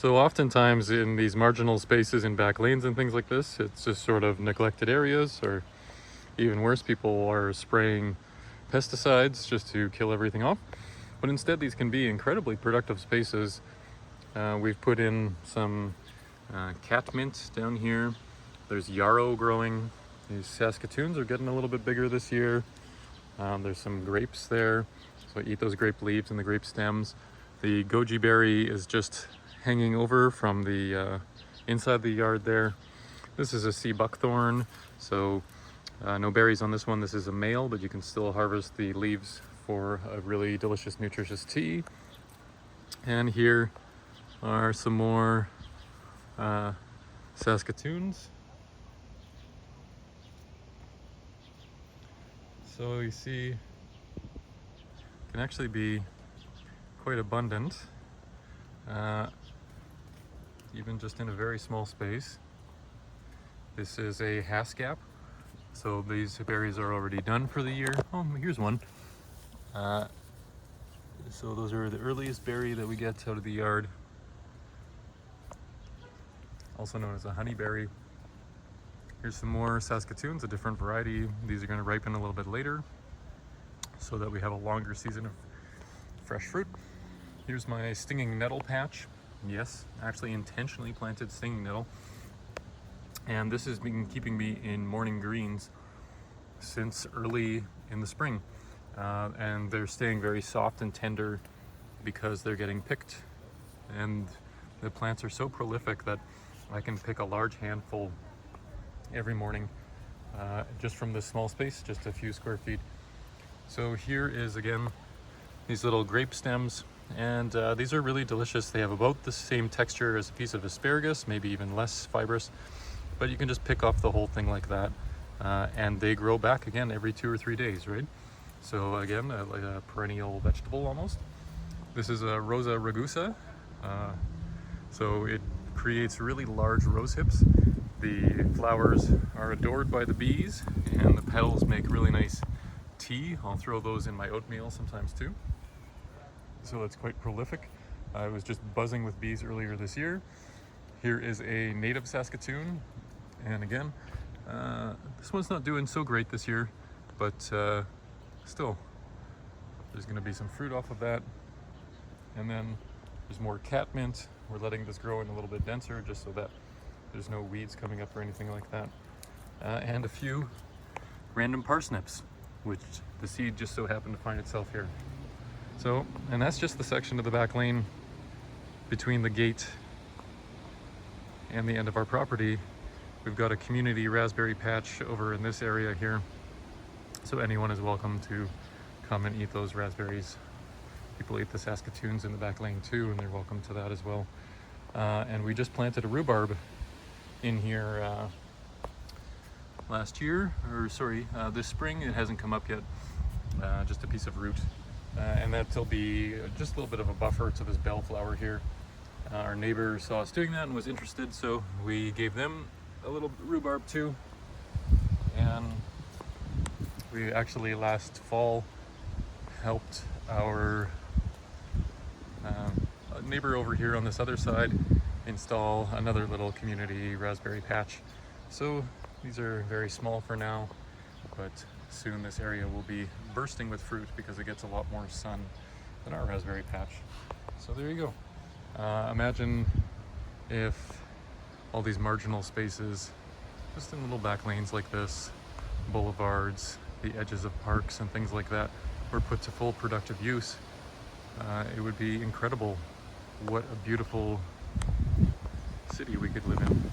So oftentimes in these marginal spaces in back lanes and things like this, it's just sort of neglected areas, or even worse, people are spraying pesticides just to kill everything off. But instead, these can be incredibly productive spaces. We've put in some catmint down here. There's yarrow growing. These Saskatoons are getting a little bit bigger this year. There's some grapes there, so I eat those grape leaves and the grape stems. The goji berry is just hanging over from the inside the yard there. This is a sea buckthorn, so no berries on this one. This is a male, but you can still harvest the leaves for a really delicious, nutritious tea. And here are some more Saskatoons. So you see, can actually be quite abundant, even just in a very small space. This is a haskap, so these berries are already done for the year. Oh, here's one. So those are the earliest berry that we get out of the yard, also known as a honeyberry. Here's some more Saskatoons, a different variety. These are going to ripen a little bit later so that we have a longer season of fresh fruit. Here's my stinging nettle patch. Yes, actually intentionally planted stinging nettle. And this has been keeping me in morning greens since early in the spring. And they're staying very soft and tender because they're getting picked. And the plants are so prolific that I can pick a large handful every morning just from this small space, just a few square feet. So here is again these little grape stems, and these are really delicious. They have about the same texture as a piece of asparagus, maybe even less fibrous, but you can just pick off the whole thing like that, and they grow back again every 2 or 3 days, right? So again, like a perennial vegetable almost. This is a Rosa rugosa, so it creates really large rose hips. The flowers are adored by the bees, and the petals make really nice tea. I'll throw those in my oatmeal sometimes too. So that's quite prolific. I was just buzzing with bees earlier this year. Here is a native Saskatoon, and again, this one's not doing so great this year, but still, there's going to be some fruit off of that. And then there's more catmint. We're letting this grow in a little bit denser just so that there's no weeds coming up or anything like that. And a few random parsnips, which the seed just so happened to find itself here. So, and that's just the section of the back lane between the gate and the end of our property. We've got a community raspberry patch over in this area here. So anyone is welcome to come and eat those raspberries. People eat the Saskatoons in the back lane too, and they're welcome to that as well. And we just planted a rhubarb in here last year, or sorry, this spring. It hasn't come up yet, just a piece of root. And that'll be just a little bit of a buffer to this bellflower here. Our neighbor saw us doing that and was interested, so we gave them a little rhubarb too. And we actually last fall helped our neighbor over here on this other side install another little community raspberry patch. So these are very small for now, but soon this area will be bursting with fruit because it gets a lot more sun than our raspberry patch. So there you go. Imagine if all these marginal spaces, just in little back lanes like this, boulevards, the edges of parks and things like that, were put to full productive use. It would be incredible what a beautiful city we could live in.